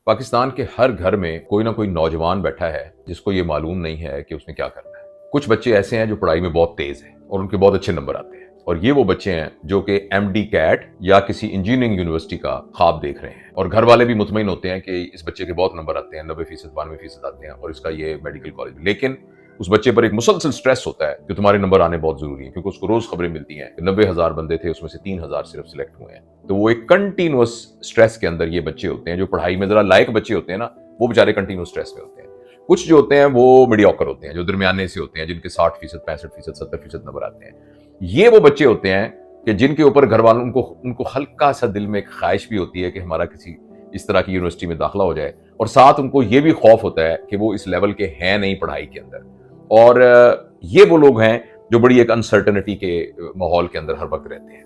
پاکستان کے ہر گھر میں کوئی نہ کوئی نوجوان بیٹھا ہے جس کو یہ معلوم نہیں ہے کہ اس نے کیا کرنا ہے۔ کچھ بچے ایسے ہیں جو پڑھائی میں بہت تیز ہیں اور ان کے بہت اچھے نمبر آتے ہیں، اور یہ وہ بچے ہیں جو کہ ایم ڈی کیٹ یا کسی انجینئرنگ یونیورسٹی کا خواب دیکھ رہے ہیں، اور گھر والے بھی مطمئن ہوتے ہیں کہ اس بچے کے بہت نمبر آتے ہیں، 90%، 92% آتے ہیں، اور اس کا یہ میڈیکل کالج۔ لیکن اس بچے پر ایک مسلسل سٹریس ہوتا ہے کہ تمہارے نمبر آنے بہت ضروری ہیں، کیونکہ اس کو روز خبریں ملتی ہیں کہ 90,000 بندے تھے، اس میں سے 3,000 صرف سلیکٹ ہوئے ہیں۔ تو وہ ایک کنٹینیوس سٹریس کے اندر یہ بچے ہوتے ہیں۔ جو پڑھائی میں ذرا لائق بچے ہوتے ہیں نا، وہ بیچارے کنٹینیوس سٹریس میں ہوتے ہیں۔ کچھ جو ہوتے ہیں وہ میڈیوکر ہوتے ہیں، جو درمیانے سے ہوتے ہیں، جن کے 60%، 65%، 70% نمبر آتے ہیں۔ یہ وہ بچے ہوتے ہیں کہ جن کے اوپر گھر والوں ان کو ہلکا سا دل میں ایک خواہش بھی ہوتی ہے کہ ہمارا کسی اس طرح کی یونیورسٹی میں داخلہ ہو جائے، اور ساتھ ان کو یہ بھی خوف ہوتا ہے کہ وہ اس لیول کے ہیں نہیں پڑھائی کے اندر۔ اور یہ وہ لوگ ہیں جو بڑی ایک انسرٹنٹی کے ماحول کے اندر ہر وقت رہتے ہیں۔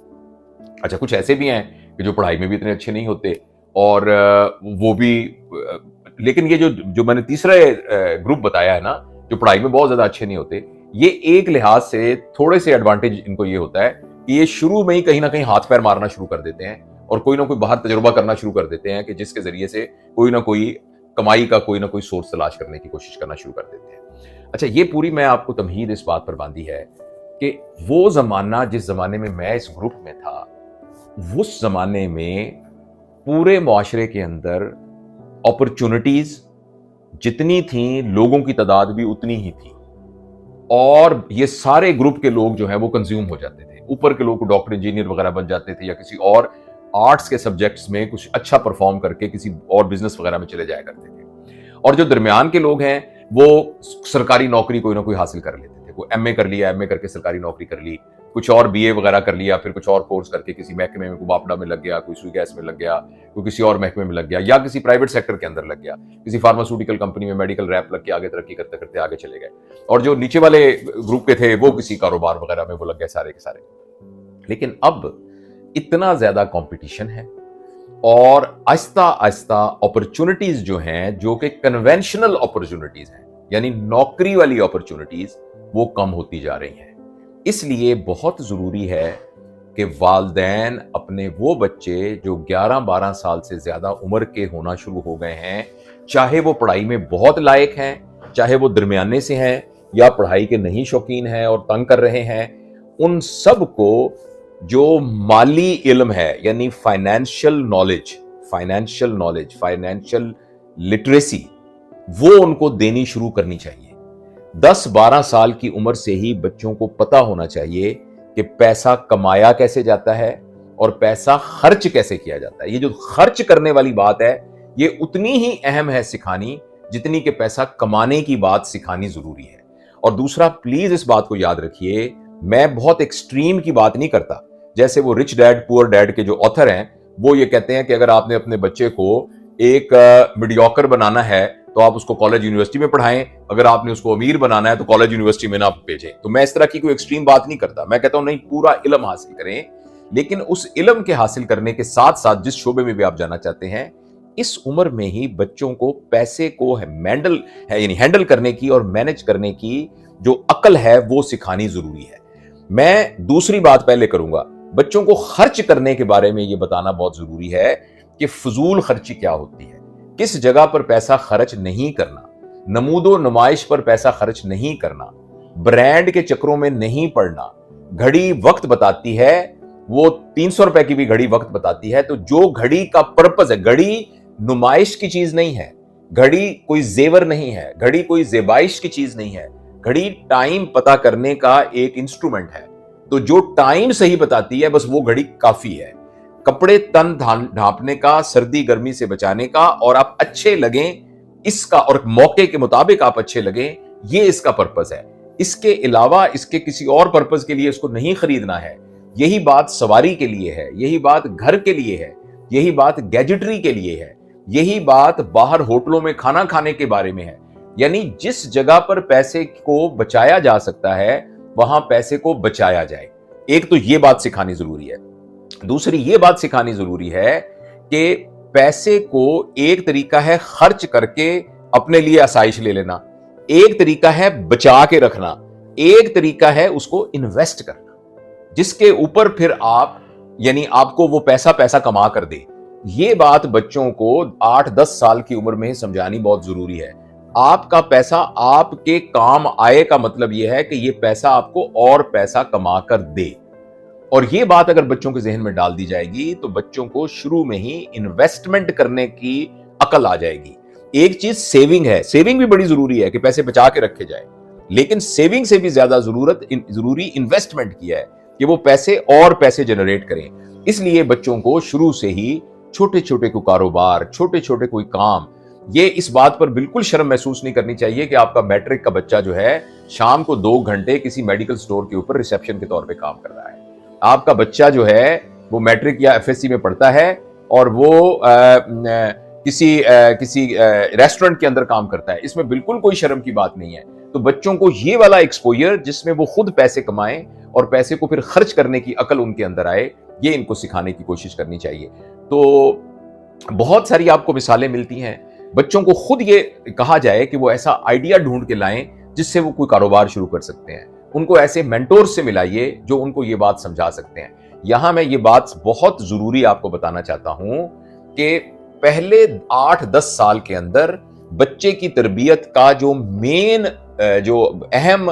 اچھا، کچھ ایسے بھی ہیں کہ جو پڑھائی میں بھی اتنے اچھے نہیں ہوتے، اور وہ بھی، لیکن یہ جو میں نے تیسرا گروپ بتایا ہے نا، جو پڑھائی میں بہت زیادہ اچھے نہیں ہوتے، یہ ایک لحاظ سے تھوڑے سے ایڈوانٹیج ان کو یہ ہوتا ہے کہ یہ شروع میں ہی کہیں نہ کہیں ہاتھ پیر مارنا شروع کر دیتے ہیں، اور کوئی نہ کوئی باہر تجربہ کرنا شروع کر دیتے ہیں کہ جس کے ذریعے سے کوئی نہ کوئی کمائی کا کوئی نہ کوئی سورس تلاش کرنے کی کوشش کرنا شروع کر دیتے ہیں۔ اچھا، یہ پوری میں آپ کو تمہید اس بات پر باندھی ہے کہ وہ زمانہ جس زمانے میں میں اس گروپ میں تھا، اس زمانے میں پورے معاشرے کے اندر اپرچونٹیز جتنی تھیں، لوگوں کی تعداد بھی اتنی ہی تھی، اور یہ سارے گروپ کے لوگ جو ہیں وہ کنزیوم ہو جاتے تھے۔ اوپر کے لوگ ڈاکٹر، انجینئر وغیرہ بن جاتے تھے، یا کسی اور آرٹس کے سبجیکٹس میں کچھ اچھا پرفارم کر کے کسی اور بزنس وغیرہ میں چلے جایا کرتے تھے، اور جو درمیان کے لوگ ہیں وہ سرکاری نوکری کوئی نہ کوئی حاصل کر لیتے تھے۔ کوئی ایم اے کر لیا، ایم اے کر کے سرکاری نوکری کر لی، کچھ اور بی اے وغیرہ کر لیا، پھر کچھ اور کورس کر کے کسی محکمے میں، کوئی باپڈا میں لگ گیا، کوئی سوئی گیس میں لگ گیا، کوئی کسی اور محکمے میں لگ گیا، یا کسی پرائیویٹ سیکٹر کے اندر لگ گیا، کسی فارماسیوٹیکل کمپنی میں میڈیکل ریپ لگ کے آگے ترقی کرتے کرتے آگے چلے گئے، اور جو نیچے والے گروپ کے تھے وہ کسی کاروبار وغیرہ میں وہ لگ گئے سارے کے سارے۔ لیکن اب اتنا زیادہ کمپٹیشن ہے، اور آہستہ آہستہ اپرچونٹیز جو ہیں، جو کہ کنونشنل اپرچونٹیز ہیں، یعنی نوکری والی اپرچونٹیز، وہ کم ہوتی جا رہی ہیں۔ اس لیے بہت ضروری ہے کہ والدین اپنے وہ بچے جو 11-12 سال سے زیادہ عمر کے ہونا شروع ہو گئے ہیں، چاہے وہ پڑھائی میں بہت لائق ہیں، چاہے وہ درمیانے سے ہیں، یا پڑھائی کے نہیں شوقین ہیں اور تنگ کر رہے ہیں، ان سب کو جو مالی علم ہے، یعنی فائنینشل نالج، فائنینشل لٹریسی، وہ ان کو دینی شروع کرنی چاہیے۔ 10-12 سال کی عمر سے ہی بچوں کو پتا ہونا چاہیے کہ پیسہ کمایا کیسے جاتا ہے اور پیسہ خرچ کیسے کیا جاتا ہے۔ یہ جو خرچ کرنے والی بات ہے، یہ اتنی ہی اہم ہے سکھانی جتنی کہ پیسہ کمانے کی بات سکھانی ضروری ہے۔ اور دوسرا، پلیز اس بات کو یاد رکھیے، میں بہت ایکسٹریم کی بات نہیں کرتا۔ جیسے وہ رچ ڈیڈ پور ڈیڈ کے جو آتھر ہیں، وہ یہ کہتے ہیں کہ اگر آپ نے اپنے بچے کو ایک میڈیوکر بنانا ہے تو آپ اس کو کالج یونیورسٹی میں پڑھائیں، اگر آپ نے اس کو امیر بنانا ہے تو کالج یونیورسٹی میں نہ بھیجیں۔ تو میں اس طرح کی کوئی ایکسٹریم بات نہیں کرتا، میں کہتا ہوں نہیں، پورا علم حاصل کریں، لیکن اس علم کے حاصل کرنے کے ساتھ ساتھ جس شعبے میں بھی آپ جانا چاہتے ہیں، اس عمر میں ہی بچوں کو پیسے کو ہینڈل کرنے کی اور مینج کرنے کی جو عقل ہے وہ سکھانی ضروری ہے۔ میں دوسری بات پہلے کروں گا، بچوں کو خرچ کرنے کے بارے میں یہ بتانا بہت ضروری ہے کہ فضول خرچی کیا ہوتی ہے، کس جگہ پر پیسہ خرچ نہیں کرنا، نمود و نمائش پر پیسہ خرچ نہیں کرنا، برانڈ کے چکروں میں نہیں پڑنا۔ گھڑی وقت بتاتی ہے، وہ 300 روپے کی بھی گھڑی وقت بتاتی ہے، تو جو گھڑی کا پرپز ہے، گھڑی نمائش کی چیز نہیں ہے، گھڑی کوئی زیور نہیں ہے، گھڑی کوئی زیبائش کی چیز نہیں ہے، گھڑی ٹائم پتا کرنے کا ایک انسٹرومنٹ ہے۔ تو جو ٹائم صحیح بتاتی ہے، بس وہ گھڑی کافی ہے۔ کپڑے تن ڈھانپنے کا، سردی گرمی سے بچانے کا، اور آپ اچھے لگیں اس کا، اور موقع کے مطابق آپ اچھے لگیں، یہ اس کا پرپز ہے۔ اس کے علاوہ اس کے کسی اور پرپز کے لیے اس کو نہیں خریدنا ہے۔ یہی بات سواری کے لیے ہے، یہی بات گھر کے لیے ہے، یہی بات گیجٹری کے لیے ہے، یہی بات باہر ہوٹلوں میں کھانا کھانے کے بارے میں ہے۔ یعنی جس جگہ پر پیسے کو بچایا جا سکتا ہے، وہاں پیسے کو بچایا جائے۔ ایک تو یہ بات سکھانی ضروری ہے۔ دوسری یہ بات سکھانی ضروری ہے کہ پیسے کو ایک طریقہ ہے خرچ کر کے اپنے لیے آسائش لے لینا، ایک طریقہ ہے بچا کے رکھنا، ایک طریقہ ہے اس کو انویسٹ کرنا، جس کے اوپر پھر آپ، یعنی آپ کو وہ پیسہ کما کر دے۔ یہ بات بچوں کو 8-10 سال کی عمر میں سمجھانی بہت ضروری ہے. آپ کا پیسہ آپ کے کام آئے کا مطلب یہ ہے کہ یہ پیسہ آپ کو اور پیسہ کما کر دے. اور یہ بات اگر بچوں کے ذہن میں ڈال دی جائے گی تو بچوں کو شروع میں ہی انویسٹمنٹ کرنے کی عقل آ جائے گی. ایک چیز سیونگ ہے، سیونگ بھی بڑی ضروری ہے کہ پیسے بچا کے رکھے جائے، لیکن سیونگ سے بھی زیادہ ضروری انویسٹمنٹ کی ہے کہ وہ پیسے اور پیسے جنریٹ کریں. اس لیے بچوں کو شروع سے ہی چھوٹے چھوٹے کوئی کاروبار، چھوٹے چھوٹے کوئی کام، یہ اس بات پر بالکل شرم محسوس نہیں کرنی چاہیے کہ آپ کا میٹرک کا بچہ جو ہے شام کو 2 گھنٹے کسی میڈیکل سٹور کے اوپر ریسیپشن کے طور پہ کام کر رہا ہے. آپ کا بچہ جو ہے وہ میٹرک یا ایف ایس سی میں پڑھتا ہے اور وہ کسی ریسٹورنٹ کے اندر کام کرتا ہے. اس میں بالکل کوئی شرم کی بات نہیں ہے. تو بچوں کو یہ والا ایکسپوجر جس میں وہ خود پیسے کمائیں اور پیسے کو پھر خرچ کرنے کی عقل ان کے اندر آئے، یہ ان کو سکھانے کی کوشش کرنی چاہیے. تو بہت ساری آپ کو مثالیں ملتی ہیں. بچوں کو خود یہ کہا جائے کہ وہ ایسا آئیڈیا ڈھونڈ کے لائیں جس سے وہ کوئی کاروبار شروع کر سکتے ہیں. ان کو ایسے مینٹور سے ملائیے جو ان کو یہ بات سمجھا سکتے ہیں. یہاں میں یہ بات بہت ضروری آپ کو بتانا چاہتا ہوں کہ پہلے 8-10 سال کے اندر بچے کی تربیت کا جو اہم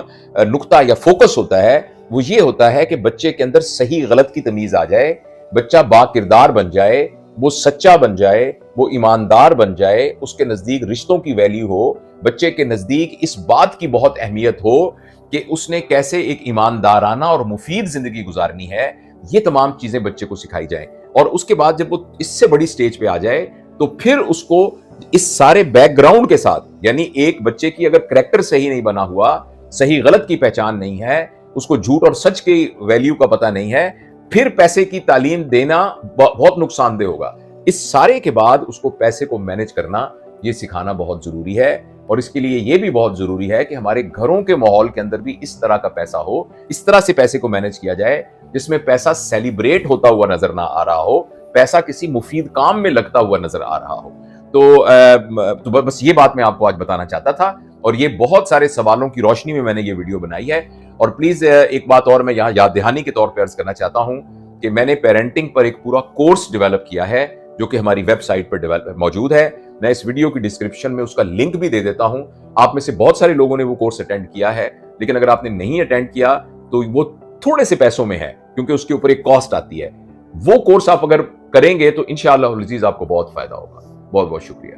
نقطہ یا فوکس ہوتا ہے وہ یہ ہوتا ہے کہ بچے کے اندر صحیح غلط کی تمیز آ جائے، بچہ با کردار بن جائے، وہ سچا بن جائے، وہ ایماندار بن جائے، اس کے نزدیک رشتوں کی ویلیو ہو، بچے کے نزدیک اس بات کی بہت اہمیت ہو کہ اس نے کیسے ایک ایماندارانہ اور مفید زندگی گزارنی ہے. یہ تمام چیزیں بچے کو سکھائی جائیں. اور اس کے بعد جب وہ اس سے بڑی سٹیج پہ آ جائے تو پھر اس کو اس سارے بیک گراؤنڈ کے ساتھ، یعنی ایک بچے کی اگر کریکٹر صحیح نہیں بنا ہوا، صحیح غلط کی پہچان نہیں ہے، اس کو جھوٹ اور سچ کی ویلیو کا پتہ نہیں ہے، پھر پیسے کی تعلیم دینا بہت نقصان دہ ہوگا. اس سارے کے بعد اس کو پیسے کو مینج کرنا یہ سکھانا بہت ضروری ہے. اور اس کے لیے یہ بھی بہت ضروری ہے کہ ہمارے گھروں کے ماحول کے اندر بھی اس طرح کا پیسہ ہو، اس طرح سے پیسے کو مینج کیا جائے جس میں پیسہ سیلیبریٹ ہوتا ہوا نظر نہ آ رہا ہو، پیسہ کسی مفید کام میں لگتا ہوا نظر آ رہا ہو. تو بس یہ بات میں آپ کو آج بتانا چاہتا تھا، اور یہ بہت سارے سوالوں کی روشنی میں نے یہ ویڈیو بنائی ہے. اور پلیز ایک بات اور میں یہاں یاد دہانی کے طور پہ عرض کرنا چاہتا ہوں کہ میں نے پیرنٹنگ پر ایک پورا کورس ڈیولپ کیا ہے جو کہ ہماری ویب سائٹ پر موجود ہے. میں اس ویڈیو کی ڈسکرپشن میں اس کا لنک بھی دے دیتا ہوں. آپ میں سے بہت سارے لوگوں نے وہ کورس اٹینڈ کیا ہے، لیکن اگر آپ نے نہیں اٹینڈ کیا تو وہ تھوڑے سے پیسوں میں ہے کیونکہ اس کے اوپر ایک کاسٹ آتی ہے. وہ کورس آپ اگر کریں گے تو انشاءاللہ العزیز آپ کو بہت فائدہ ہوگا. بہت بہت شکریہ.